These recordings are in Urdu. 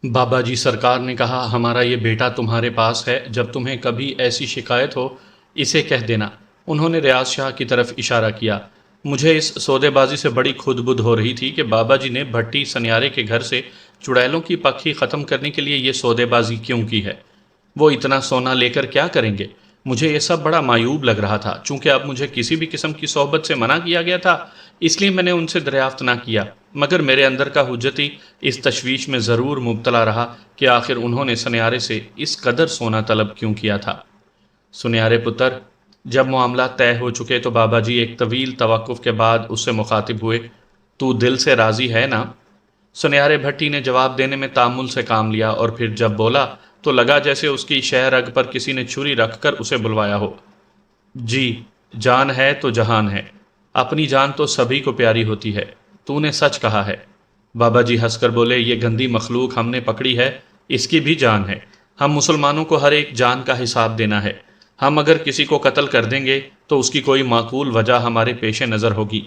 بابا جی سرکار نے کہا ہمارا یہ بیٹا تمہارے پاس ہے، جب تمہیں کبھی ایسی شکایت ہو اسے کہہ دینا۔ انہوں نے ریاض شاہ کی طرف اشارہ کیا۔ مجھے اس سودے بازی سے بڑی کھد بدھ ہو رہی تھی کہ بابا جی نے بھٹی سنیارے کے گھر سے چڑیلوں کی پکھی ختم کرنے کے لیے یہ سودے بازی کیوں کی ہے۔ وہ اتنا سونا لے کر کیا کریں گے؟ مجھے یہ سب بڑا معیوب لگ رہا تھا۔ چونکہ اب مجھے کسی بھی قسم کی صحبت سے منع کیا گیا تھا، اس لیے میں نے ان سے دریافت نہ کیا، مگر میرے اندر کا حجتی اس تشویش میں ضرور مبتلا رہا کہ آخر انہوں نے سنیارے سے اس قدر سونا طلب کیوں کیا تھا۔ سنیارے پتر، جب معاملات طے ہو چکے تو بابا جی ایک طویل توقف کے بعد اس سے مخاطب ہوئے۔ تو دل سے راضی ہے نا؟ سنیارے بھٹی نے جواب دینے میں تامل سے کام لیا، اور پھر جب بولا تو لگا جیسے اس کی شہ رگ پر کسی نے چھری رکھ کر اسے بلوایا ہو۔ جی، جان ہے تو جہان ہے، اپنی جان تو سبھی کو پیاری ہوتی ہے، تو نے سچ کہا ہے۔ بابا جی ہنس کر بولے، یہ گندی مخلوق ہم نے پکڑی ہے، اس کی بھی جان ہے۔ ہم مسلمانوں کو ہر ایک جان کا حساب دینا ہے۔ ہم اگر کسی کو قتل کر دیں گے تو اس کی کوئی معقول وجہ ہمارے پیش نظر ہوگی۔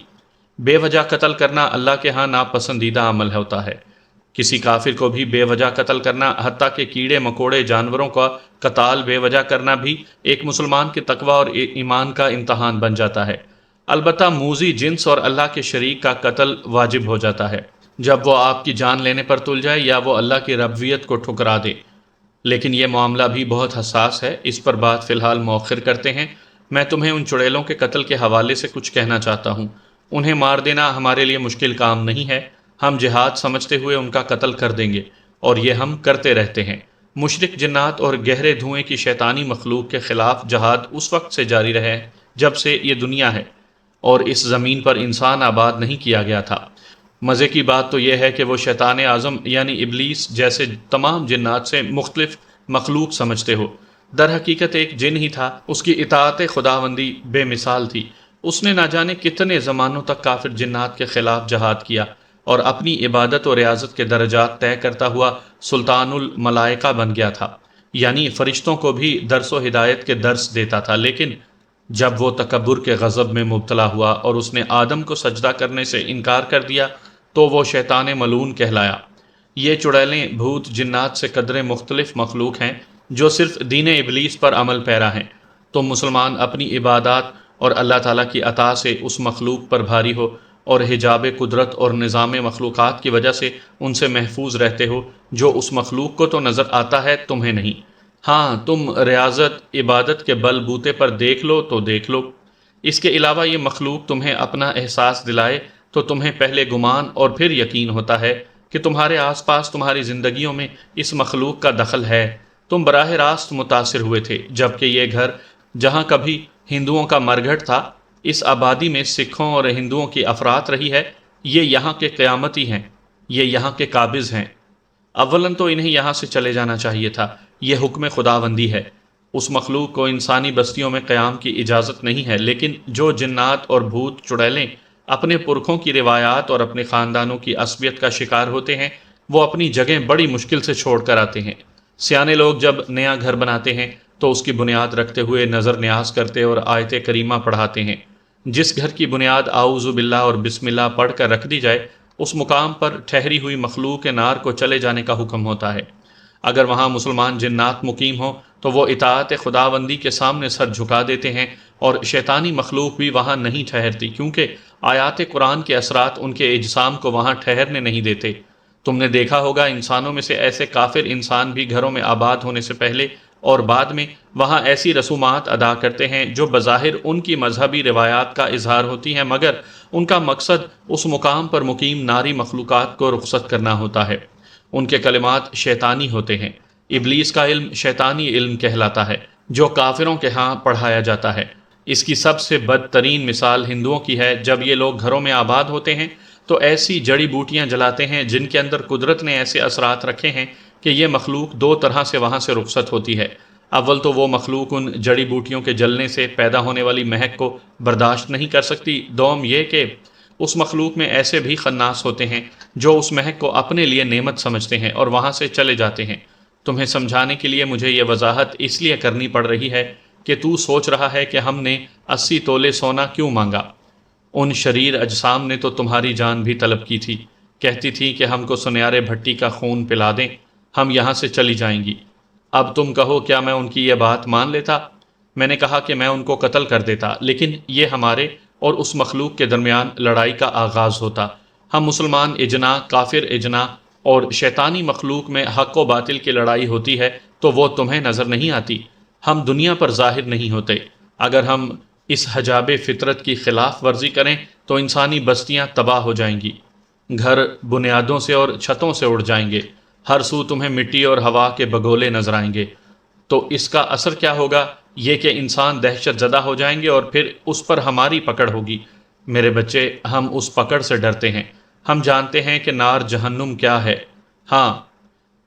بے وجہ قتل کرنا اللہ کے ہاں ناپسندیدہ عمل ہوتا ہے۔ کسی کافر کو بھی بے وجہ قتل کرنا، حتیٰ کہ کیڑے مکوڑے جانوروں کا قتال بے وجہ کرنا بھی ایک مسلمان کے تقوی اور ایمان کا امتحان بن جاتا ہے۔ البتہ موذی جنس اور اللہ کے شریک کا قتل واجب ہو جاتا ہے جب وہ آپ کی جان لینے پر تل جائے یا وہ اللہ کی ربوبیت کو ٹھکرا دے۔ لیکن یہ معاملہ بھی بہت حساس ہے، اس پر بات فی الحال مؤخر کرتے ہیں۔ میں تمہیں ان چڑیلوں کے قتل کے حوالے سے کچھ کہنا چاہتا ہوں۔ انہیں مار دینا ہمارے لیے مشکل کام نہیں ہے، ہم جہاد سمجھتے ہوئے ان کا قتل کر دیں گے، اور یہ ہم کرتے رہتے ہیں۔ مشرک جنات اور گہرے دھوئیں کی شیطانی مخلوق کے خلاف جہاد اس وقت سے جاری رہے جب سے یہ دنیا ہے اور اس زمین پر انسان آباد نہیں کیا گیا تھا۔ مزے کی بات تو یہ ہے کہ وہ شیطان اعظم یعنی ابلیس جیسے تمام جنات سے مختلف مخلوق سمجھتے ہو، در حقیقت ایک جن ہی تھا۔ اس کی اطاعت خداوندی بے مثال تھی۔ اس نے نہ جانے کتنے زمانوں تک کافر جنات کے خلاف جہاد کیا اور اپنی عبادت و ریاضت کے درجات طے کرتا ہوا سلطان الملائکہ بن گیا تھا، یعنی فرشتوں کو بھی درس و ہدایت کے درس دیتا تھا۔ لیکن جب وہ تکبر کے غضب میں مبتلا ہوا اور اس نے آدم کو سجدہ کرنے سے انکار کر دیا تو وہ شیطان ملعون کہلایا۔ یہ چڑیلیں بھوت جنات سے قدرے مختلف مخلوق ہیں جو صرف دین ابلیس پر عمل پیرا ہیں۔ تم مسلمان اپنی عبادات اور اللہ تعالیٰ کی عطا سے اس مخلوق پر بھاری ہو اور حجاب قدرت اور نظام مخلوقات کی وجہ سے ان سے محفوظ رہتے ہو۔ جو اس مخلوق کو تو نظر آتا ہے، تمہیں نہیں۔ ہاں، تم ریاضت عبادت کے بل بوتے پر دیکھ لو تو دیکھ لو۔ اس کے علاوہ یہ مخلوق تمہیں اپنا احساس دلائے تو تمہیں پہلے گمان اور پھر یقین ہوتا ہے کہ تمہارے آس پاس تمہاری زندگیوں میں اس مخلوق کا دخل ہے۔ تم براہ راست متاثر ہوئے تھے، جبکہ یہ گھر جہاں کبھی ہندوؤں کا مرگھٹ تھا، اس آبادی میں سکھوں اور ہندوؤں کی افراد رہی ہے۔ یہ یہاں کے قیامتی ہیں، یہ یہاں کے قابض ہیں۔ اولاً تو انہیں یہاں سے چلے جانا چاہیے تھا، یہ حکم خداوندی ہے۔ اس مخلوق کو انسانی بستیوں میں قیام کی اجازت نہیں ہے، لیکن جو جنات اور بھوت چڑیلیں اپنے پرکھوں کی روایات اور اپنے خاندانوں کی عصبیت کا شکار ہوتے ہیں، وہ اپنی جگہیں بڑی مشکل سے چھوڑ کر آتے ہیں۔ سیانے لوگ جب نیا گھر بناتے ہیں تو اس کی بنیاد رکھتے ہوئے نظر نیاز کرتے اور آیت کریمہ پڑھاتے ہیں۔ جس گھر کی بنیاد اعوذ باللہ اور بسم اللہ پڑھ کر رکھ دی جائے، اس مقام پر ٹھہری ہوئی مخلوق نار کو چلے جانے کا حکم ہوتا ہے۔ اگر وہاں مسلمان جنات مقیم ہوں تو وہ اطاعت خداوندی کے سامنے سر جھکا دیتے ہیں، اور شیطانی مخلوق بھی وہاں نہیں ٹھہرتی، کیونکہ آیات قرآن کے اثرات ان کے اجسام کو وہاں ٹھہرنے نہیں دیتے۔ تم نے دیکھا ہوگا انسانوں میں سے ایسے کافر انسان بھی گھروں میں آباد ہونے سے پہلے اور بعد میں وہاں ایسی رسومات ادا کرتے ہیں جو بظاہر ان کی مذہبی روایات کا اظہار ہوتی ہیں، مگر ان کا مقصد اس مقام پر مقیم ناری مخلوقات کو رخصت کرنا ہوتا ہے۔ ان کے کلمات شیطانی ہوتے ہیں۔ ابلیس کا علم شیطانی علم کہلاتا ہے جو کافروں کے ہاں پڑھایا جاتا ہے۔ اس کی سب سے بدترین مثال ہندوؤں کی ہے۔ جب یہ لوگ گھروں میں آباد ہوتے ہیں تو ایسی جڑی بوٹیاں جلاتے ہیں جن کے اندر قدرت نے ایسے اثرات رکھے ہیں کہ یہ مخلوق دو طرح سے وہاں سے رخصت ہوتی ہے۔ اول تو وہ مخلوق ان جڑی بوٹیوں کے جلنے سے پیدا ہونے والی مہک کو برداشت نہیں کر سکتی۔ دوم یہ کہ اس مخلوق میں ایسے بھی خناس ہوتے ہیں جو اس مہک کو اپنے لیے نعمت سمجھتے ہیں اور وہاں سے چلے جاتے ہیں۔ تمہیں سمجھانے کے لیے مجھے یہ وضاحت اس لیے کرنی پڑ رہی ہے کہ تو سوچ رہا ہے کہ ہم نے 80 تولے سونا کیوں مانگا۔ ان شریر اجسام نے تو تمہاری جان بھی طلب کی تھی، کہتی تھی کہ ہم کو سنیارے بھٹی کا خون پلا دیں، ہم یہاں سے چلی جائیں گی۔ اب تم کہو کیا میں ان کی یہ بات مان لیتا؟ میں نے کہا کہ میں ان کو قتل کر دیتا، لیکن یہ ہمارے اور اس مخلوق کے درمیان لڑائی کا آغاز ہوتا۔ ہم مسلمان اجنا، کافر اجنا اور شیطانی مخلوق میں حق و باطل کی لڑائی ہوتی ہے تو وہ تمہیں نظر نہیں آتی۔ ہم دنیا پر ظاہر نہیں ہوتے۔ اگر ہم اس حجاب فطرت کی خلاف ورزی کریں تو انسانی بستیاں تباہ ہو جائیں گی، گھر بنیادوں سے اور چھتوں سے اڑ جائیں گے، ہر سو تمہیں مٹی اور ہوا کے بگولے نظر آئیں گے۔ تو اس کا اثر کیا ہوگا؟ یہ کہ انسان دہشت زدہ ہو جائیں گے اور پھر اس پر ہماری پکڑ ہوگی۔ میرے بچے، ہم اس پکڑ سے ڈرتے ہیں۔ ہم جانتے ہیں کہ نار جہنم کیا ہے۔ ہاں،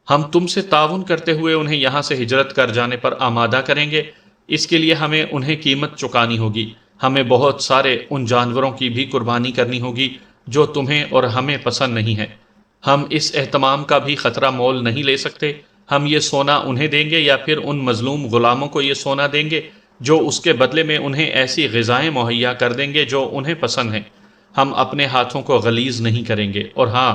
ہم تم سے تعاون کرتے ہوئے انہیں یہاں سے ہجرت کر جانے پر آمادہ کریں گے۔ اس کے لیے ہمیں انہیں قیمت چکانی ہوگی۔ ہمیں بہت سارے ان جانوروں کی بھی قربانی کرنی ہوگی جو تمہیں اور ہمیں پسند نہیں ہے۔ ہم اس اہتمام کا بھی خطرہ مول نہیں لے سکتے۔ ہم یہ سونا انہیں دیں گے یا پھر ان مظلوم غلاموں کو یہ سونا دیں گے جو اس کے بدلے میں انہیں ایسی غذائیں مہیا کر دیں گے جو انہیں پسند ہیں۔ ہم اپنے ہاتھوں کو غلیظ نہیں کریں گے، اور ہاں،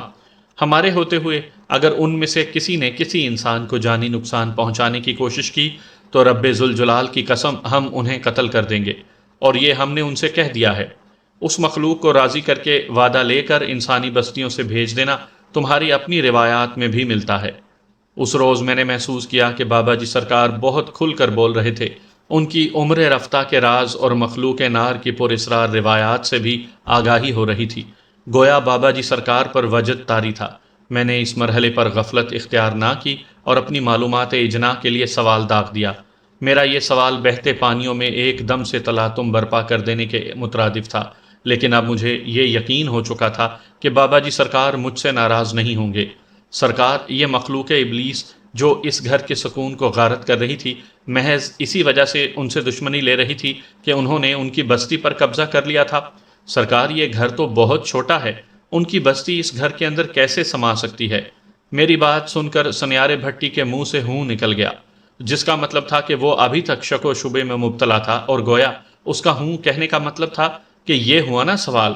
ہمارے ہوتے ہوئے اگر ان میں سے کسی نے کسی انسان کو جانی نقصان پہنچانے کی کوشش کی تو رب ذوالجلال کی قسم ہم انہیں قتل کر دیں گے، اور یہ ہم نے ان سے کہہ دیا ہے۔ اس مخلوق کو راضی کر کے وعدہ لے کر انسانی بستیوں سے بھیج دینا تمہاری اپنی روایات میں بھی ملتا ہے۔ اس روز میں نے محسوس کیا کہ بابا جی سرکار بہت کھل کر بول رہے تھے۔ ان کی عمر رفتہ کے راز اور مخلوق نار کی پر اسرار روایات سے بھی آگاہی ہو رہی تھی۔ گویا بابا جی سرکار پر وجد طاری تھا۔ میں نے اس مرحلے پر غفلت اختیار نہ کی اور اپنی معلومات اجنا کے لیے سوال داغ دیا۔ میرا یہ سوال بہتے پانیوں میں ایک دم سے تلاطم برپا کر دینے کے مترادف تھا، لیکن اب مجھے یہ یقین ہو چکا تھا کہ بابا جی سرکار مجھ سے ناراض نہیں ہوں گے۔ سرکار، یہ مخلوق ابلیس جو اس گھر کے سکون کو غارت کر رہی تھی، محض اسی وجہ سے ان سے دشمنی لے رہی تھی کہ انہوں نے ان کی بستی پر قبضہ کر لیا تھا۔ سرکار، یہ گھر تو بہت چھوٹا ہے، ان کی بستی اس گھر کے اندر کیسے سما سکتی ہے؟ میری بات سن کر سنیارے بھٹی کے منہ سے ہوں نکل گیا، جس کا مطلب تھا کہ وہ ابھی تک شک و شبے میں مبتلا تھا، اور گویا اس کا ہوں کہنے کا مطلب تھا کہ یہ ہوا نا سوال۔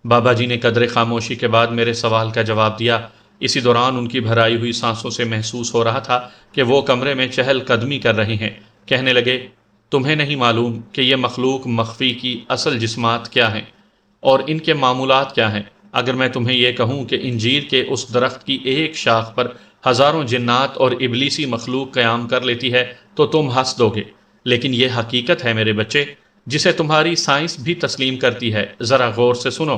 بابا جی نے قدر خاموشی کے بعد میرے سوال کا جواب دیا۔ اسی دوران ان کی بھرائی ہوئی سانسوں سے محسوس ہو رہا تھا کہ وہ کمرے میں چہل قدمی کر رہے ہیں۔ کہنے لگے، تمہیں نہیں معلوم کہ یہ مخلوق مخفی کی اصل جسمات کیا ہیں اور ان کے معمولات کیا ہیں؟ اگر میں تمہیں یہ کہوں کہ انجیر کے اس درخت کی ایک شاخ پر ہزاروں جنات اور ابلیسی مخلوق قیام کر لیتی ہے تو تم ہنس دو گے، لیکن یہ حقیقت ہے میرے بچے، جسے تمہاری سائنس بھی تسلیم کرتی ہے۔ ذرا غور سے سنو۔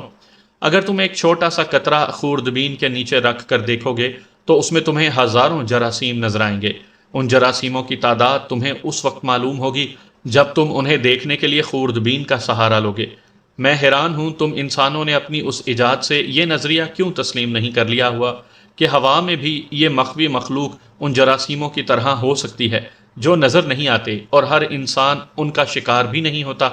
اگر تم ایک چھوٹا سا قطرہ خوردبین کے نیچے رکھ کر دیکھو گے تو اس میں تمہیں ہزاروں جراثیم نظر آئیں گے۔ ان جراثیموں کی تعداد تمہیں اس وقت معلوم ہوگی جب تم انہیں دیکھنے کے لیے خوردبین کا سہارا لوگے۔ میں حیران ہوں تم انسانوں نے اپنی اس ایجاد سے یہ نظریہ کیوں تسلیم نہیں کر لیا ہوا کہ ہوا میں بھی یہ مخفی مخلوق ان جراثیموں کی طرح ہو سکتی ہے جو نظر نہیں آتے، اور ہر انسان ان کا شکار بھی نہیں ہوتا۔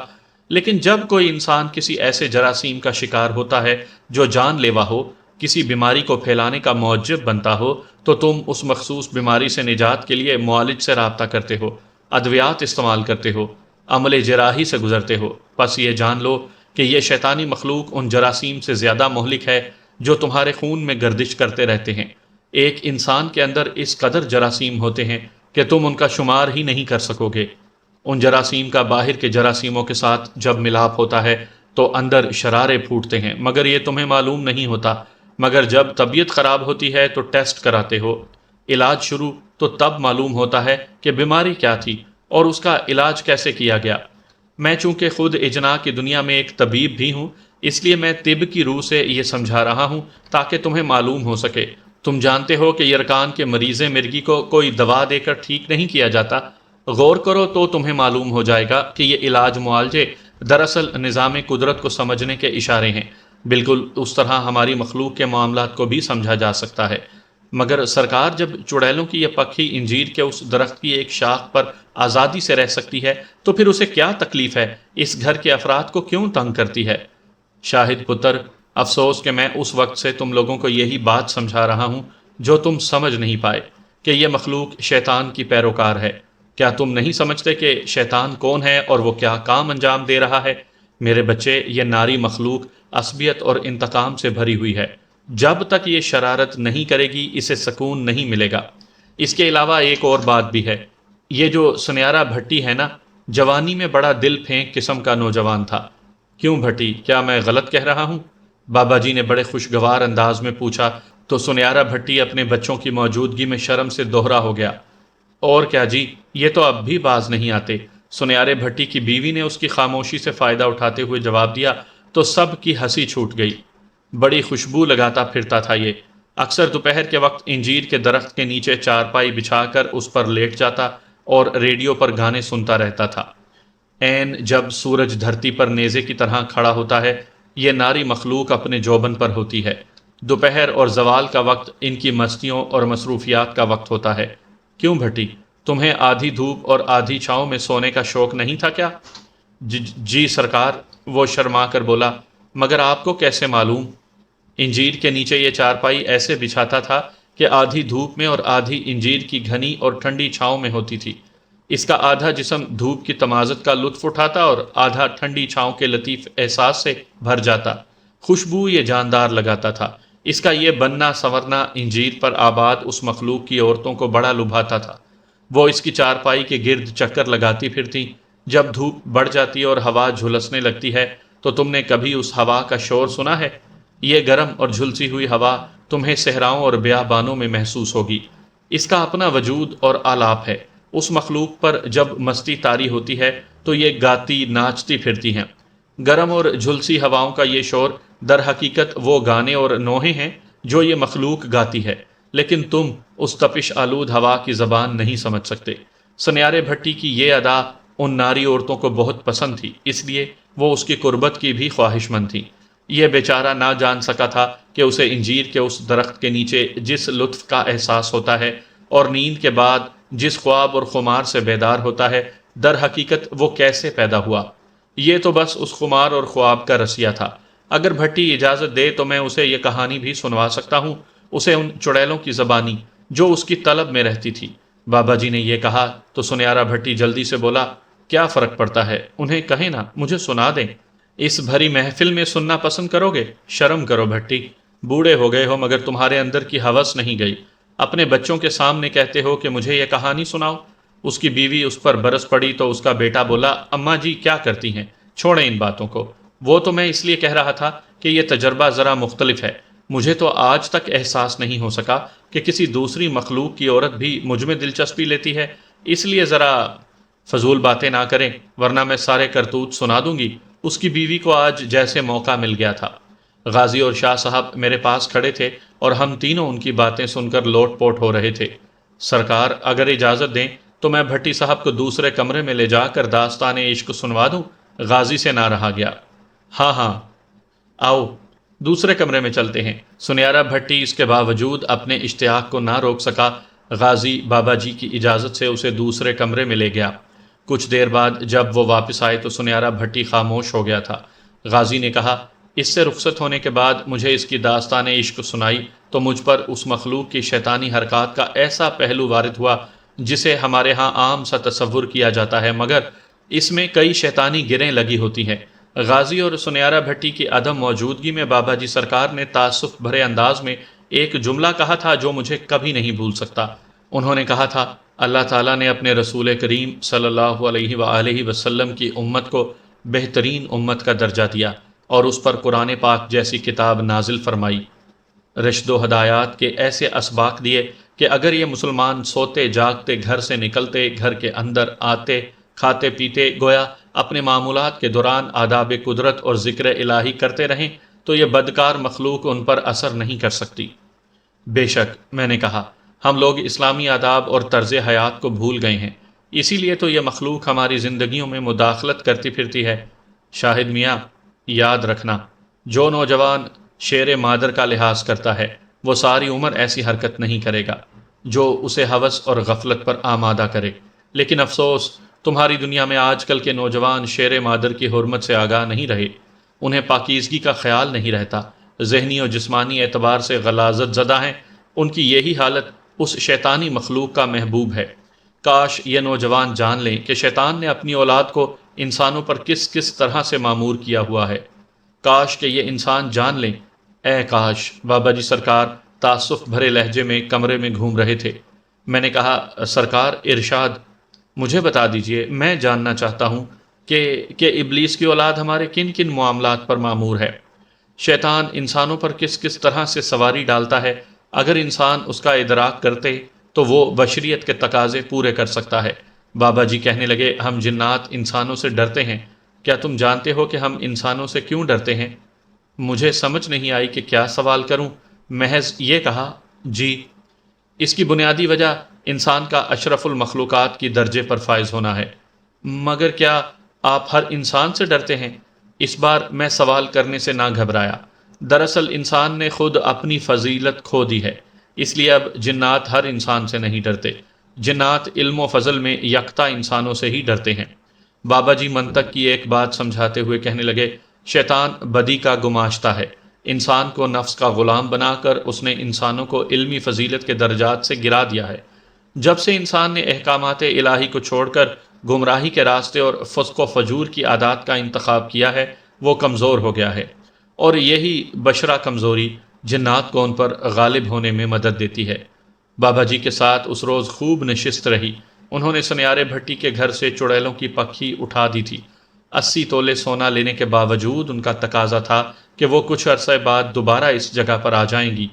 لیکن جب کوئی انسان کسی ایسے جراثیم کا شکار ہوتا ہے جو جان لیوا ہو، کسی بیماری کو پھیلانے کا موجب بنتا ہو، تو تم اس مخصوص بیماری سے نجات کے لیے معالج سے رابطہ کرتے ہو، ادویات استعمال کرتے ہو، عمل جراحی سے گزرتے ہو۔ پس یہ جان لو کہ یہ شیطانی مخلوق ان جراثیم سے زیادہ مہلک ہے جو تمہارے خون میں گردش کرتے رہتے ہیں۔ ایک انسان کے اندر اس قدر جراثیم ہوتے ہیں کہ تم ان کا شمار ہی نہیں کر سکو گے۔ ان جراثیم کا باہر کے جراثیموں کے ساتھ جب ملاپ ہوتا ہے تو اندر شرارے پھوٹتے ہیں، مگر یہ تمہیں معلوم نہیں ہوتا۔ مگر جب طبیعت خراب ہوتی ہے تو ٹیسٹ کراتے ہو، علاج شروع، تو تب معلوم ہوتا ہے کہ بیماری کیا تھی اور اس کا علاج کیسے کیا گیا۔ میں چونکہ خود اجنا کی دنیا میں ایک طبیب بھی ہوں، اس لیے میں طب کی روح سے یہ سمجھا رہا ہوں تاکہ تمہیں معلوم ہو سکے۔ تم جانتے ہو کہ یرکان کے مریض مرگی کو کوئی دوا دے کر ٹھیک نہیں کیا جاتا۔ غور کرو تو تمہیں معلوم ہو جائے گا کہ یہ علاج معالجے دراصل نظام قدرت کو سمجھنے کے اشارے ہیں، بالکل اس طرح ہماری مخلوق کے معاملات کو بھی سمجھا جا سکتا ہے۔ مگر سرکار، جب چڑیلوں کی یہ پکھی انجیر کے اس درخت کی ایک شاخ پر آزادی سے رہ سکتی ہے تو پھر اسے کیا تکلیف ہے؟ اس گھر کے افراد کو کیوں تنگ کرتی ہے؟ شاہد پتر، افسوس کہ میں اس وقت سے تم لوگوں کو یہی بات سمجھا رہا ہوں جو تم سمجھ نہیں پائے، کہ یہ مخلوق شیطان کی پیروکار ہے۔ کیا تم نہیں سمجھتے کہ شیطان کون ہے اور وہ کیا کام انجام دے رہا ہے؟ میرے بچے، یہ ناری مخلوق عصبیت اور انتقام سے بھری ہوئی ہے۔ جب تک یہ شرارت نہیں کرے گی اسے سکون نہیں ملے گا۔ اس کے علاوہ ایک اور بات بھی ہے، یہ جو سنیارا بھٹی ہے نا، جوانی میں بڑا دل پھینک قسم کا نوجوان تھا۔ کیوں بھٹی، کیا میں غلط کہہ رہا ہوں؟ بابا جی نے بڑے خوشگوار انداز میں پوچھا تو سنیارا بھٹی اپنے بچوں کی موجودگی میں شرم سے دوہرا ہو گیا۔ اور کیا جی، یہ تو اب بھی باز نہیں آتے، سنیارے بھٹی کی بیوی نے اس کی خاموشی سے فائدہ اٹھاتے ہوئے جواب دیا تو سب کی ہنسی چھوٹ گئی۔ بڑی خوشبو لگاتا پھرتا تھا یہ، اکثر دوپہر کے وقت انجیر کے درخت کے نیچے چارپائی بچھا کر اس پر لیٹ جاتا اور ریڈیو پر گانے سنتا رہتا تھا۔ عین جب سورج دھرتی پر نیزے کی طرح کھڑا ہوتا ہے، یہ ناری مخلوق اپنے جوبن پر ہوتی ہے۔ دوپہر اور زوال کا وقت ان کی مستیوں اور مصروفیات کا وقت ہوتا ہے۔ کیوں بھٹی، تمہیں آدھی دھوپ اور آدھی چھاؤں میں سونے کا شوق نہیں تھا کیا؟ جی سرکار، وہ شرما کر بولا، مگر آپ کو کیسے معلوم؟ انجیر کے نیچے یہ چارپائی ایسے بچھاتا تھا کہ آدھی دھوپ میں اور آدھی انجیر کی گھنی اور ٹھنڈی چھاؤں میں ہوتی تھی۔ اس کا آدھا جسم دھوپ کی تمازت کا لطف اٹھاتا اور آدھا ٹھنڈی چھاؤں کے لطیف احساس سے بھر جاتا۔ خوشبو یہ جاندار لگاتا تھا۔ اس کا یہ بننا سنورنا انجیر پر آباد اس مخلوق کی عورتوں کو بڑا لبھاتا تھا۔ وہ اس کی چارپائی کے گرد چکر لگاتی پھرتی۔ جب دھوپ بڑھ جاتی اور ہوا جھلسنے لگتی ہے تو تم نے کبھی اس ہوا کا شور سنا ہے؟ یہ گرم اور جھلسی ہوئی ہوا تمہیں صحراؤں اور بیابانوں میں محسوس ہوگی۔ اس کا اپنا وجود اور آلاپ ہے۔ اس مخلوق پر جب مستی طاری ہوتی ہے تو یہ گاتی ناچتی پھرتی ہیں۔ گرم اور جھلسی ہواؤں کا یہ شور در حقیقت وہ گانے اور نوحے ہیں جو یہ مخلوق گاتی ہے، لیکن تم اس تپش آلود ہوا کی زبان نہیں سمجھ سکتے۔ سنیارے بھٹی کی یہ ادا ان ناری عورتوں کو بہت پسند تھی، اس لیے وہ اس کی قربت کی بھی خواہش مند تھی۔ یہ بیچارہ نہ جان سکا تھا کہ اسے انجیر کے اس درخت کے نیچے جس لطف کا احساس ہوتا ہے اور نیند کے بعد جس خواب اور خمار سے بیدار ہوتا ہے، در حقیقت وہ کیسے پیدا ہوا۔ یہ تو بس اس خمار اور خواب کا رسیا تھا۔ اگر بھٹی اجازت دے تو میں اسے یہ کہانی بھی سنوا سکتا ہوں، اسے ان چڑیلوں کی زبانی جو اس کی طلب میں رہتی تھی۔ بابا جی نے یہ کہا تو سنیارا بھٹی جلدی سے بولا، کیا فرق پڑتا ہے، انہیں کہیں نا، مجھے سنا دیں۔ اس بھری محفل میں سننا پسند کرو گے؟ شرم کرو بھٹی، بوڑھے ہو گئے ہو مگر تمہارے اندر کی ہوس نہیں گئی۔ اپنے بچوں کے سامنے کہتے ہو کہ مجھے یہ کہانی سناؤ۔ اس کی بیوی اس پر برس پڑی تو اس کا بیٹا بولا، اماں جی کیا کرتی ہیں، چھوڑیں ان باتوں کو۔ وہ تو میں اس لیے کہہ رہا تھا کہ یہ تجربہ ذرا مختلف ہے۔ مجھے تو آج تک احساس نہیں ہو سکا کہ کسی دوسری مخلوق کی عورت بھی مجھ میں دلچسپی لیتی ہے، اس لیے ذرا فضول باتیں نہ کریں ورنہ میں سارے کرتوت سنا دوں گی۔ اس کی بیوی کو آج جیسے موقع مل گیا تھا۔ غازی اور شاہ صاحب میرے پاس کھڑے تھے اور ہم تینوں ان کی باتیں سن کر لوٹ پوٹ ہو رہے تھے۔ سرکار اگر اجازت دیں تو میں بھٹی صاحب کو دوسرے کمرے میں لے جا کر داستان عشق سنوا دوں۔ غازی سے نہ رہا گیا۔ ہاں ہاں، آؤ دوسرے کمرے میں چلتے ہیں۔ سنیارا بھٹی اس کے باوجود اپنے اشتیاق کو نہ روک سکا۔ غازی بابا جی کی اجازت سے اسے دوسرے کمرے میں لے گیا۔ کچھ دیر بعد جب وہ واپس آئے تو سنیارا بھٹی خاموش ہو گیا تھا۔ غازی نے کہا، اس سے رخصت ہونے کے بعد مجھے اس کی داستان عشق سنائی تو مجھ پر اس مخلوق کی شیطانی حرکات کا ایسا پہلو وارد ہوا جسے ہمارے ہاں عام سا تصور کیا جاتا ہے، مگر اس میں کئی شیطانی گریں لگی ہوتی ہیں۔ غازی اور سنیارا بھٹی کی عدم موجودگی میں بابا جی سرکار نے تاسف بھرے انداز میں ایک جملہ کہا تھا جو مجھے کبھی نہیں بھول سکتا۔ انہوں نے کہا تھا، اللہ تعالیٰ نے اپنے رسول کریم صلی اللہ علیہ وآلہ وسلم کی امت کو بہترین امت کا درجہ دیا اور اس پر قرآن پاک جیسی کتاب نازل فرمائی، رشد و ہدایات کے ایسے اسباق دیے کہ اگر یہ مسلمان سوتے جاگتے گھر سے نکلتے، گھر کے اندر آتے، کھاتے پیتے، گویا اپنے معمولات کے دوران آداب قدرت اور ذکر الہی کرتے رہیں تو یہ بدکار مخلوق ان پر اثر نہیں کر سکتی۔ بے شک، میں نے کہا، ہم لوگ اسلامی آداب اور طرز حیات کو بھول گئے ہیں، اسی لیے تو یہ مخلوق ہماری زندگیوں میں مداخلت کرتی پھرتی ہے۔ شاہد میاں، یاد رکھنا، جو نوجوان شیر مادر کا لحاظ کرتا ہے وہ ساری عمر ایسی حرکت نہیں کرے گا جو اسے ہوس اور غفلت پر آمادہ کرے۔ لیکن افسوس، تمہاری دنیا میں آج کل کے نوجوان شیر مادر کی حرمت سے آگاہ نہیں رہے، انہیں پاکیزگی کا خیال نہیں رہتا، ذہنی اور جسمانی اعتبار سے غلاظت زدہ ہیں۔ ان کی یہی حالت اس شیطانی مخلوق کا محبوب ہے۔ کاش یہ نوجوان جان لیں کہ شیطان نے اپنی اولاد کو انسانوں پر کس کس طرح سے معمور کیا ہوا ہے۔ کاش کہ یہ انسان جان لیں، اے کاش۔ بابا جی سرکار تعصف بھرے لہجے میں کمرے میں گھوم رہے تھے۔ میں نے کہا سرکار ارشاد، مجھے بتا دیجئے، میں جاننا چاہتا ہوں کہ ابلیس کی اولاد ہمارے کن کن معاملات پر معمور ہے؟ شیطان انسانوں پر کس کس طرح سے سواری ڈالتا ہے؟ اگر انسان اس کا ادراک کرتے تو وہ بشریت کے تقاضے پورے کر سکتا ہے۔ بابا جی کہنے لگے، ہم جنات انسانوں سے ڈرتے ہیں، کیا تم جانتے ہو کہ ہم انسانوں سے کیوں ڈرتے ہیں؟ مجھے سمجھ نہیں آئی کہ کیا سوال کروں، محض یہ کہا جی۔ اس کی بنیادی وجہ انسان کا اشرف المخلوقات کی درجے پر فائز ہونا ہے۔ مگر کیا آپ ہر انسان سے ڈرتے ہیں؟ اس بار میں سوال کرنے سے نہ گھبرایا۔ دراصل انسان نے خود اپنی فضیلت کھو دی ہے، اس لیے اب جنات ہر انسان سے نہیں ڈرتے۔ جنات علم و فضل میں یکتا انسانوں سے ہی ڈرتے ہیں۔ بابا جی منطق کی ایک بات سمجھاتے ہوئے کہنے لگے، شیطان بدی کا گماشتہ ہے۔ انسان کو نفس کا غلام بنا کر اس نے انسانوں کو علمی فضیلت کے درجات سے گرا دیا ہے۔ جب سے انسان نے احکامات الہی کو چھوڑ کر گمراہی کے راستے اور فسق و فجور کی عادات کا انتخاب کیا ہے، وہ کمزور ہو گیا ہے، اور یہی بشرہ کمزوری جنات کو ان پر غالب ہونے میں مدد دیتی ہے۔ بابا جی کے ساتھ اس روز خوب نشست رہی۔ انہوں نے سنیارے بھٹی کے گھر سے چڑیلوں کی پکھی اٹھا دی تھی۔ 80 تولے سونا لینے کے باوجود ان کا تقاضا تھا کہ وہ کچھ عرصے بعد دوبارہ اس جگہ پر آ جائیں گی۔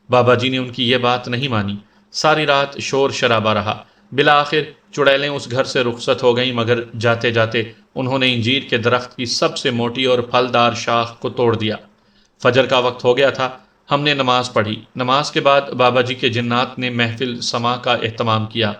بابا جی نے ان کی یہ بات نہیں مانی۔ ساری رات شور شرابہ رہا۔ بالآخر چڑیلیں اس گھر سے رخصت ہو گئیں، مگر جاتے جاتے انہوں نے انجیر کے درخت کی سب سے موٹی اور پھلدار شاخ کو توڑ دیا۔ فجر کا وقت ہو گیا تھا۔ ہم نے نماز پڑھی۔ نماز کے بعد بابا جی کے جنات نے محفل سما کا اہتمام کیا۔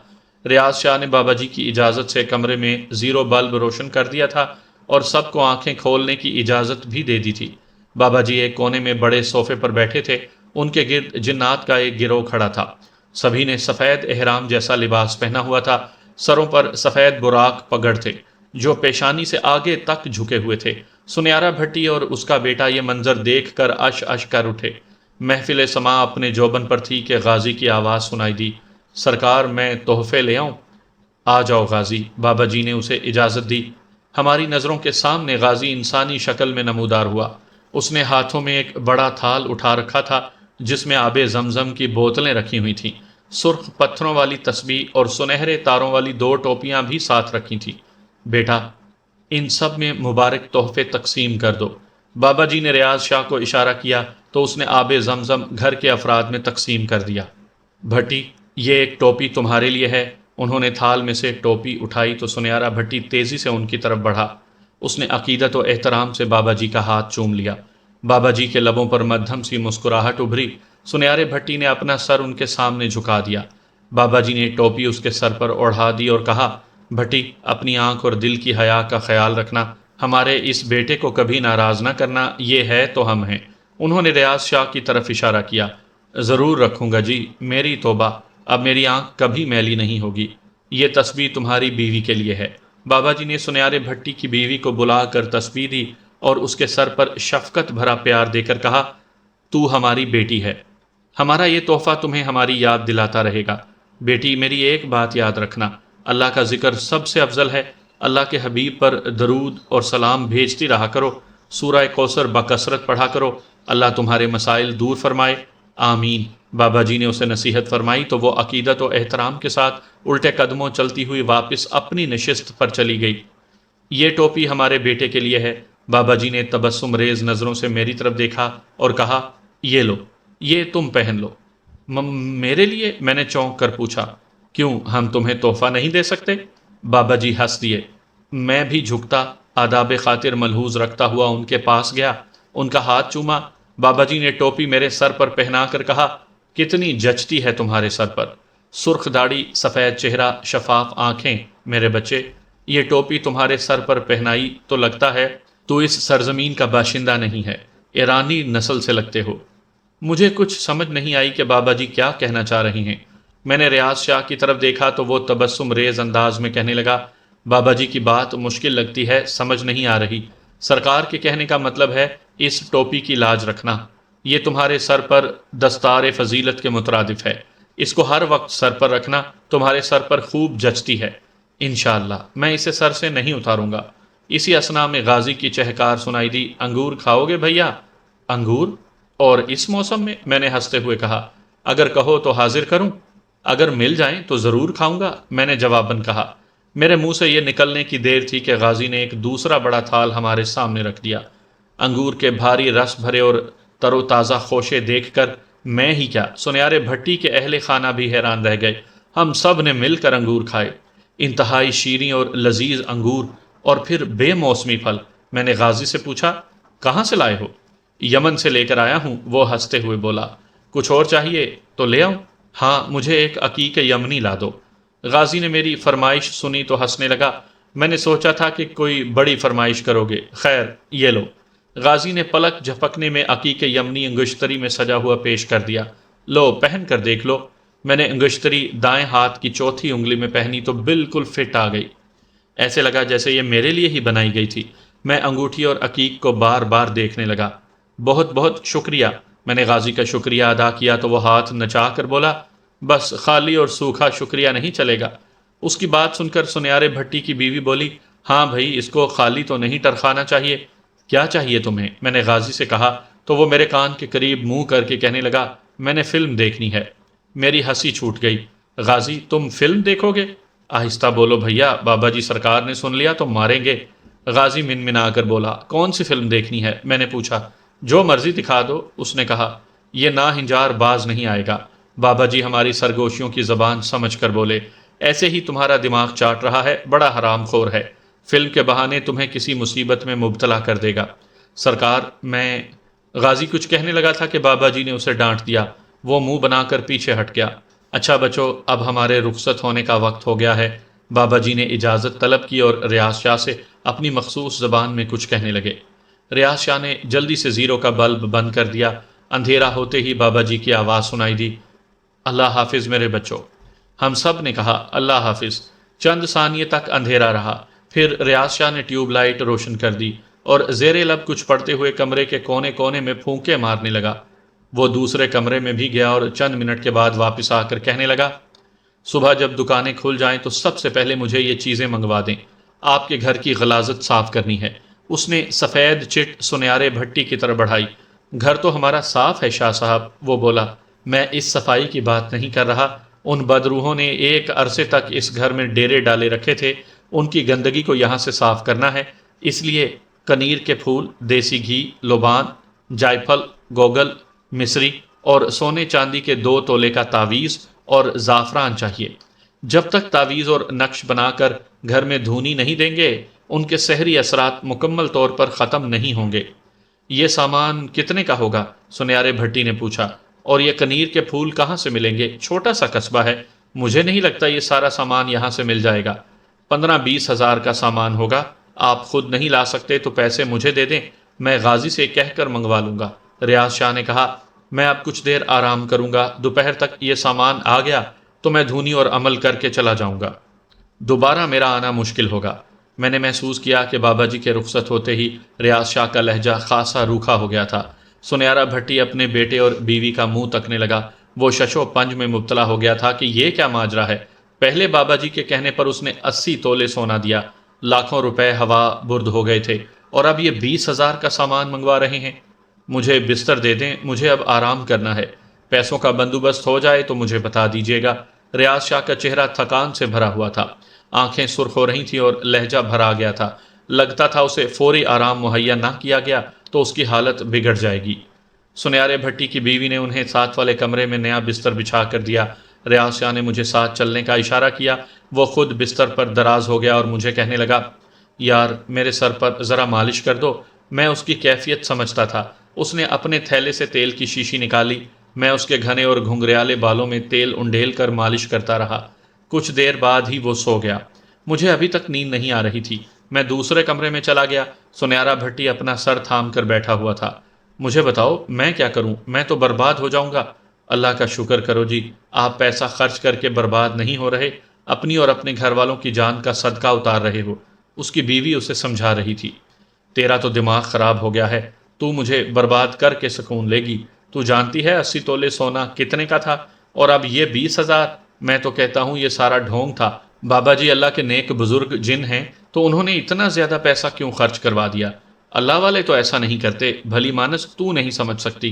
ریاض شاہ نے بابا جی کی اجازت سے کمرے میں زیرو بلب روشن کر دیا تھا اور سب کو آنکھیں کھولنے کی اجازت بھی دے دی تھی۔ بابا جی ایک کونے میں بڑے صوفے پر بیٹھے تھے۔ ان کے گرد جنات کا ایک گروہ کھڑا تھا۔ سبھی نے سفید احرام جیسا لباس پہنا ہوا تھا۔ سروں پر سفید براق پگڑ تھے جو پیشانی سے آگے تک جھکے ہوئے تھے۔ سنیارا بھٹی اور اس کا بیٹا یہ منظر دیکھ کر اش اش کر اٹھے۔ محفل سما اپنے جوبن پر تھی کہ غازی کی آواز سنائی دی، سرکار میں تحفے لے آؤں؟ آ جاؤ غازی۔ بابا جی نے اسے اجازت دی۔ ہماری نظروں کے سامنے غازی انسانی شکل میں نمودار ہوا۔ اس نے ہاتھوں میں ایک بڑا تھال اٹھا رکھا تھا جس میں آب زمزم کی بوتلیں رکھی ہوئی تھیں۔ سرخ پتھروں والی تسبیح اور سنہرے تاروں والی 2 ٹوپیاں بھی ساتھ رکھی تھیں۔ بیٹا، ان سب میں مبارک تحفے تقسیم کر دو۔ بابا جی نے ریاض شاہ کو اشارہ کیا تو اس نے آب زمزم گھر کے افراد میں تقسیم کر دیا۔ بھٹی، یہ ایک ٹوپی تمہارے لیے ہے۔ انہوں نے تھال میں سے ٹوپی اٹھائی تو سنیارا بھٹی تیزی سے ان کی طرف بڑھا۔ اس نے عقیدت و احترام سے بابا جی کا ہاتھ چوم لیا۔ بابا جی کے لبوں پر مدھم سی مسکراہٹ ابھری۔ سنیارے بھٹی نے اپنا سر ان کے سامنے جھکا دیا۔ بابا جی نے ٹوپی اس کے سر پر اوڑھا دی اور کہا، بھٹی، اپنی آنکھ اور دل کی حیا کا خیال رکھنا، ہمارے اس بیٹے کو کبھی ناراض نہ کرنا، یہ ہے تو ہم ہیں۔ انہوں نے ریاض شاہ کی طرف اشارہ کیا۔ ضرور رکھوں گا جی، میری توبہ، اب میری آنکھ کبھی میلی نہیں ہوگی۔ یہ تسبیح تمہاری بیوی کے لیے ہے۔ بابا جی نے سنیارے بھٹی کی بیوی کو بلا کر تسبیح دی اور اس کے سر پر شفقت بھرا پیار دے کر کہا، تو ہماری بیٹی ہے، ہمارا یہ تحفہ تمہیں ہماری یاد دلاتا رہے گا۔ بیٹی، میری ایک بات یاد رکھنا، اللہ کا ذکر سب سے افضل ہے۔ اللہ کے حبیب پر درود اور سلام بھیجتی رہا کرو۔ سورہ کوثر بکثرت پڑھا کرو۔ اللہ تمہارے مسائل دور فرمائے، آمین۔ بابا جی نے اسے نصیحت فرمائی تو وہ عقیدت و احترام کے ساتھ الٹے قدموں چلتی ہوئی واپس اپنی نشست پر چلی گئی۔ یہ ٹوپی ہمارے بیٹے کے لیے ہے۔ بابا جی نے تبسم ریز نظروں سے میری طرف دیکھا اور کہا، یہ لو، یہ تم پہن لو۔ میرے لیے؟ میں نے چونک کر پوچھا، کیوں، ہم تمہیں تحفہ نہیں دے سکتے؟ بابا جی ہنس دیے۔ میں بھی جھکتا آداب خاطر ملحوظ رکھتا ہوا ان کے پاس گیا، ان کا ہاتھ چوما۔ بابا جی نے ٹوپی میرے سر پر پہنا کر کہا، کتنی جچتی ہے تمہارے سر پر، سرخ داڑھی، سفید چہرہ، شفاف آنکھیں۔ میرے بچے، یہ ٹوپی تمہارے سر پر پہنائی تو لگتا ہے تو اس سرزمین کا باشندہ نہیں ہے، ایرانی نسل سے لگتے ہو۔ مجھے کچھ سمجھ نہیں آئی کہ بابا جی کیا کہنا چاہ رہے ہیں۔ میں نے ریاض شاہ کی طرف دیکھا تو وہ تبسم ریز انداز میں کہنے لگا، بابا جی کی بات مشکل لگتی ہے، سمجھ نہیں آ رہی۔ سرکار کے کہنے کا مطلب ہے اس ٹوپی کی لاج رکھنا، یہ تمہارے سر پر دستار فضیلت کے مترادف ہے، اس کو ہر وقت سر پر رکھنا، تمہارے سر پر خوب جچتی ہے۔ انشاءاللہ میں اسے سر سے نہیں اتاروں گا۔ اسی اثنا میں غازی کی چہکار سنائی دی، انگور کھاؤ گے بھیا؟ انگور؟ اور اس موسم میں؟ میں نے ہنستے ہوئے کہا، اگر کہو تو حاضر کروں۔ اگر مل جائیں تو ضرور کھاؤں گا، میں نے جواباً کہا۔ میرے منہ سے یہ نکلنے کی دیر تھی کہ غازی نے ایک دوسرا بڑا تھال ہمارے سامنے رکھ دیا۔ انگور کے بھاری رس بھرے اور تر و تازہ خوشے دیکھ کر میں ہی کیا، سنیارے بھٹی کے اہل خانہ بھی حیران رہ گئے۔ ہم سب نے مل کر انگور کھائے، انتہائی شیریں اور لذیذ انگور، اور پھر بے موسمی پھل۔ میں نے غازی سے پوچھا، کہاں سے لائے ہو؟ یمن سے لے کر آیا ہوں، وہ ہنستے ہوئے بولا۔ کچھ اور چاہیے تو لے آؤں؟ ہاں، مجھے ایک عقیق یمنی لا دو۔ غازی نے میری فرمائش سنی تو ہنسنے لگا۔ میں نے سوچا تھا کہ کوئی بڑی فرمائش کرو گے، خیر یہ لو۔ غازی نے پلک جھپکنے میں عقیق یمنی انگشتری میں سجا ہوا پیش کر دیا۔ لو، پہن کر دیکھ لو۔ میں نے انگشتری دائیں ہاتھ کی چوتھی انگلی میں پہنی تو بالکل فٹ آ گئی، ایسے لگا جیسے یہ میرے لیے ہی بنائی گئی تھی۔ میں انگوٹھی اور عقیق کو بار بار دیکھنے لگا۔ بہت بہت شکریہ۔ میں نے غازی کا شکریہ ادا کیا تو وہ ہاتھ نچا کر بولا، بس خالی اور سوکھا شکریہ نہیں چلے گا۔ اس کی بات سن کر سنیارے بھٹی کی بیوی بولی، ہاں بھائی، اس کو خالی تو نہیں ٹرخانا چاہیے۔ کیا چاہیے تمہیں؟ میں نے غازی سے کہا تو وہ میرے کان کے قریب منہ کر کے کہنے لگا، میں نے فلم دیکھنی ہے۔ میری ہنسی چھوٹ گئی۔ غازی، تم فلم دیکھو گے؟ آہستہ بولو بھیا، بابا جی سرکار نے سن لیا تو ماریں گے۔ غازی منمنا کر بولا، کون سی فلم دیکھنی ہے؟ میں نے پوچھا۔ جو مرضی دکھا دو، اس نے کہا۔ یہ ناہنجار باز نہیں آئے گا۔ بابا جی ہماری سرگوشیوں کی زبان سمجھ کر بولے، ایسے ہی تمہارا دماغ چاٹ رہا ہے، بڑا حرام خور ہے، فلم کے بہانے تمہیں کسی مصیبت میں مبتلا کر دے گا۔ سرکار، میں… غازی کچھ کہنے لگا تھا کہ بابا جی نے اسے ڈانٹ دیا۔ وہ منہ بنا کر پیچھے ہٹ گیا۔ اچھا بچو، اب ہمارے رخصت ہونے کا وقت ہو گیا ہے۔ بابا جی نے اجازت طلب کی اور ریاض شاہ سے اپنی مخصوص زبان میں کچھ کہنے لگے۔ ریاض شاہ نے جلدی سے زیرو کا بلب بند کر دیا۔ اندھیرا ہوتے ہی بابا جی کی آواز سنائی دی، اللہ حافظ میرے بچوں۔ ہم سب نے کہا اللہ حافظ۔ چند ثانیے تک اندھیرا رہا، پھر ریاض شاہ نے ٹیوب لائٹ روشن کر دی اور زیر لب کچھ پڑھتے ہوئے کمرے کے کونے کونے میں پھونکے مارنے لگا۔ وہ دوسرے کمرے میں بھی گیا اور چند منٹ کے بعد واپس آ کر کہنے لگا، صبح جب دکانیں کھل جائیں تو سب سے پہلے مجھے یہ چیزیں منگوا دیں، آپ کے گھر کی غلاظت صاف کرنی ہے۔ اس نے سفید چٹ سنیارے بھٹی کی طرف بڑھائی۔ گھر تو ہمارا صاف ہے شاہ صاحب، وہ بولا۔ میں اس صفائی کی بات نہیں کر رہا، ان بدروحوں نے ایک عرصے تک اس گھر میں ڈیرے ڈالے رکھے تھے، ان کی گندگی کو یہاں سے صاف کرنا ہے، اس لیے کنیر کے پھول، دیسی گھی، لوبان، جائے پھل، گوگل، مصری اور سونے چاندی کے 2 تولے کا تعویذ اور زعفران چاہیے۔ جب تک تعویذ اور نقش بنا کر گھر میں دھونی نہیں دیں گے، ان کے سحری اثرات مکمل طور پر ختم نہیں ہوں گے۔ یہ سامان کتنے کا ہوگا؟ سنیارے بھٹی نے پوچھا۔ اور یہ کنیر کے پھول کہاں سے ملیں گے؟ چھوٹا سا قصبہ ہے، مجھے نہیں لگتا یہ سارا سامان یہاں سے مل جائے گا۔ 15-20 ہزار کا سامان ہوگا۔ آپ خود نہیں لا سکتے تو پیسے مجھے دے دیں، میں غازی سے کہہ کر منگوا لوں گا۔ ریاض شاہ نے کہا، میں اب کچھ دیر آرام کروں گا، دوپہر تک یہ سامان آ گیا تو میں دھونی اور عمل کر کے چلا جاؤں گا، دوبارہ میرا آنا مشکل ہوگا۔ میں نے محسوس کیا کہ بابا جی کے رخصت ہوتے ہی ریاض شاہ کا لہجہ خاصا روکھا ہو گیا تھا۔ سنیارا بھٹی اپنے بیٹے اور بیوی کا منہ تکنے لگا۔ وہ شش و پنج میں مبتلا ہو گیا تھا کہ یہ کیا ماجرا ہے۔ پہلے بابا جی کے کہنے پر اس نے 80 تولے سونا دیا، لاکھوں روپے ہوا برد ہو گئے تھے، اور اب یہ 20 ہزار کا سامان منگوا رہے ہیں۔ مجھے بستر دے دیں، مجھے اب آرام کرنا ہے۔ پیسوں کا بندوبست ہو جائے تو مجھے بتا دیجیے گا۔ ریاض شاہ کا چہرہ تھکان سے بھرا ہوا تھا، آنکھیں سرخ ہو رہی تھیں اور لہجہ بھرا گیا تھا۔ لگتا تھا اسے فوری آرام مہیا نہ کیا گیا تو اس کی حالت بگڑ جائے گی۔ سنیارے بھٹی کی بیوی نے انہیں ساتھ والے کمرے میں نیا بستر بچھا کر دیا۔ ریاض شاہ نے مجھے ساتھ چلنے کا اشارہ کیا۔ وہ خود بستر پر دراز ہو گیا اور مجھے کہنے لگا، یار میرے سر پر ذرا مالش کر دو۔ میں اس کی کیفیت سمجھتا تھا۔ اس نے اپنے تھیلے سے تیل کی شیشی نکالی۔ میں اس کے گھنے اور گھنگریالے بالوں میں تیل انڈیل کر مالش کرتا رہا۔ کچھ دیر بعد ہی وہ سو گیا۔ مجھے ابھی تک نیند نہیں آ رہی تھی۔ میں دوسرے کمرے میں چلا گیا۔ سنیارا بھٹی اپنا سر تھام کر بیٹھا ہوا تھا۔ مجھے بتاؤ میں کیا کروں؟ میں تو برباد ہو جاؤں گا۔ اللہ کا شکر کرو جی، آپ پیسہ خرچ کر کے برباد نہیں ہو رہے، اپنی اور اپنے گھر والوں کی جان کا صدقہ اتار رہے ہو۔ اس کی بیوی اسے سمجھا رہی تھی۔ تیرا تو دماغ خراب ہو گیا ہے، تو مجھے برباد کر کے سکون لے گی۔ تو جانتی ہے 80 تولے سونا کتنے کا تھا، اور اب یہ 20 ہزار؟ میں تو کہتا ہوں یہ سارا ڈھونگ تھا۔ بابا جی اللہ کے نیک بزرگ جن ہیں تو انہوں نے اتنا زیادہ پیسہ کیوں خرچ کروا دیا؟ اللہ والے تو ایسا نہیں کرتے، بھلی مانس تو نہیں سمجھ سکتی۔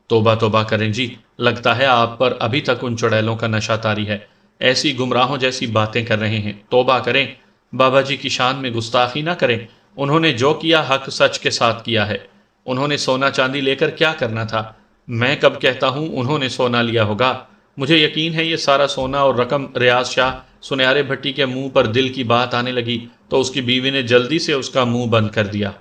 توبہ توبہ کریں جی، لگتا ہے آپ پر ابھی تک ان چڑیلوں کا نشہ طاری ہے، ایسی گمراہوں جیسی باتیں کر رہے ہیں، توبہ کریں، بابا جی کی شان میں گستاخی نہ کریں، انہوں نے جو کیا حق سچ کے ساتھ کیا ہے، انہوں نے سونا چاندی لے کر کیا کرنا تھا؟ میں کب کہتا ہوں انہوں نے سونا لیا ہوگا؟ مجھے یقین ہے یہ سارا سونا اور رقم ریاض شاہ سنیارے بھٹی کے منہ پر دل کی بات آنے لگی تو اس کی بیوی نے جلدی سے اس کا منہ بند کر دیا۔